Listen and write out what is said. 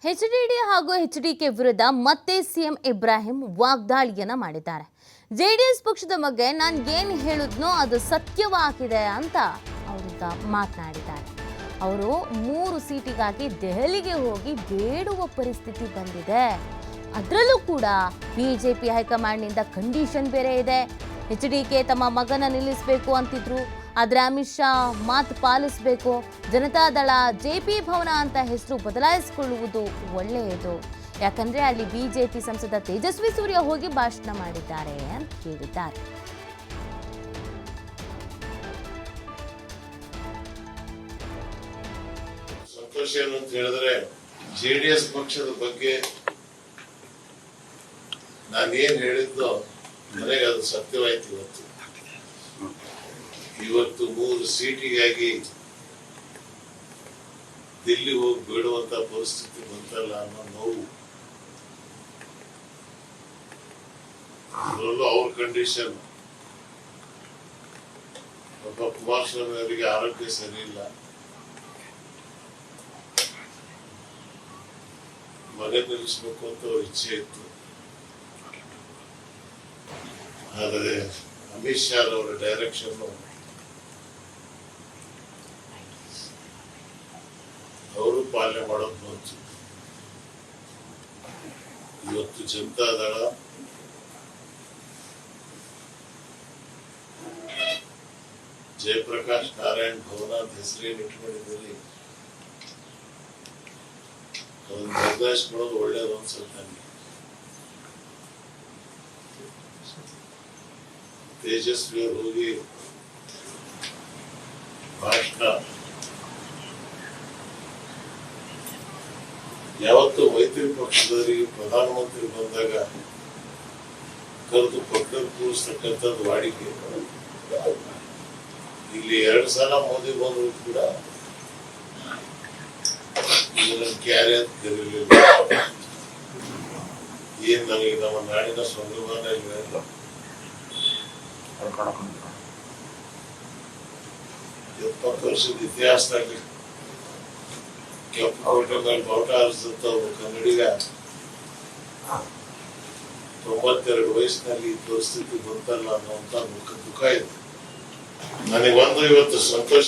HDD ಹಾಗೂ HDK ವಿರುದ್ಧ ಮತ್ತೆ ಸಿಎಂ ಇಬ್ರಾಹಿಂ ವಾಗ್ದಾಳಿಯನ್ನ ಮಾಡಿದ್ದಾರೆ. ಜೆಡಿಎಸ್ ಪಕ್ಷದ ಬಗ್ಗೆ ನಾನು ಏನು ಹೇಳಿದ್ನೋ ಅದು ಸತ್ಯವಾಗಿದೆ ಅಂತ ಅವರು ಮಾತನಾಡಿದ್ದಾರೆ. ಅವರು 3 ಸೀಟಿಗಾಗಿ ದೆಹಲಿಗೆ ಹೋಗಿ ಬೇಡುವ ಪರಿಸ್ಥಿತಿ ಬಂದಿದೆ. ಅದರಲ್ಲೂ ಕೂಡ ಬಿಜೆಪಿ ಹೈಕಮಾಂಡ್ನಿಂದ ಕಂಡೀಷನ್ ಬೇರೆ ಇದೆ. ಎಚ್ಡಿಕೆ ತಮ್ಮ ಮಗನ ನಿಲ್ಲಿಸಬೇಕು ಅಂತಿದ್ರು, ಆದರೆ ಅಮಿತ್ ಶಾ ಮಾತು ಪಾಲಿಸಬೇಕು. ಜನತಾದಳ ಜೆಪಿ ಭವನ ಅಂತ ಹೆಸರು ಬದಲಾಯಿಸಿಕೊಳ್ಳುವುದು ಒಳ್ಳೆಯದು, ಯಾಕಂದ್ರೆ ಅಲ್ಲಿ ಬಿಜೆಪಿ ಸಂಸದ ತೇಜಸ್ವಿ ಸೂರ್ಯ ಹೋಗಿ ಭಾಷಣ ಮಾಡಿದ್ದಾರೆ ಅಂತ ಹೇಳಿದ್ದಾರೆ. ಸಂತೋಷ ಏನು ಅಂತ ಹೇಳಿದ್ರೆ, ಜೆಡಿಎಸ್ ಪಕ್ಷದ ಬಗ್ಗೆ ನಾನೇನ್ ಹೇಳಿದ್ದು ನನಗೆ ಅದು ಸತ್ಯವಾಯ್ತು. ಇವತ್ತು 3 ಸೀಟಿಗಾಗಿ ದಿಲ್ಲಿ ಹೋಗಿ ಬೇಡುವಂತ ಪರಿಸ್ಥಿತಿ ಬಂತಲ್ಲ ಅನ್ನೋ ನೋವು. ಅದರಲ್ಲೂ ಅವ್ರ ಕಂಡೀಷನ್, ಒಬ್ಬ ಕುಮಾರಸ್ವಾಮಿ ಅವರಿಗೆ ಆರೋಗ್ಯ ಸರಿ ಇಲ್ಲ, ಮನೆ ನಿಲ್ಲಿಸಬೇಕು ಅಂತ ಅವ್ರ ಇಚ್ಛೆ ಇತ್ತು. ಆದರೆ ಅಮಿತ್ ಶಾ ಅವರ ಡೈರೆಕ್ಷನ್ ಅವರು ಪಾಲನೆ ಮಾಡೋದು ಬಂತು. ಇವತ್ತು ಜನತಾದಳ ಜಯಪ್ರಕಾಶ್ ನಾರಾಯಣ್ ಭವನ ಅಂತ ಹೆಸರೇನು ಇಟ್ಕೊಂಡಿದ್ದೀರಿ, ಅದನ್ನು ಬದಲಾಯಿಸ್ಕೊಳ್ಳೋದು ಒಳ್ಳೇದು ಅನ್ಸುತ್ತೆ ನನಗೆ. ತೇಜಸ್ವಿ ಅವರು ಹೋಗಿ ಭಾಷಣ, ಯಾವತ್ತು ಮೈತ್ರಿ ಪಕ್ಷದವರಿಗೆ ಪ್ರಧಾನಮಂತ್ರಿ ಬಂದಾಗ ಕರೆದು ಪಕ್ಕದಲ್ಲಿ ಕೂರಿಸ್ತಕ್ಕಂಥದ್ದು ವಾಡಿಕೆ. ಇಲ್ಲಿ 2 ಸಲ ಮೋದಿ ಬಂದ್ರು ಕೂಡ ಇದನ್ನು ಕ್ಯಾರೆ ಅಂತ ಕರೀಲಿಲ್ಲ. ಏನ್ ನನಗೆ ನಮ್ಮ ನಾಡಿನ ಸ್ವಾಭಿಮಾನ ಇಲ್ಲ. 70 ವರ್ಷದ ಇತಿಹಾಸದಲ್ಲಿ ಕೆಂಪು ಕೋಟೆ ಮೇಲೆ ಬಾವುಟ ಹಾರಿಸಿದಂತ ಒಬ್ಬ ಕನ್ನಡಿಗ 92 ವಯಸ್ಸಿನಲ್ಲಿ ಈ ಪರಿಸ್ಥಿತಿ ಬಂತಲ್ಲ ಅನ್ನುವಂತ ದುಃಖ ಇದೆ. ನನಗೆ ಇವತ್ತು ಸಂತೋಷ.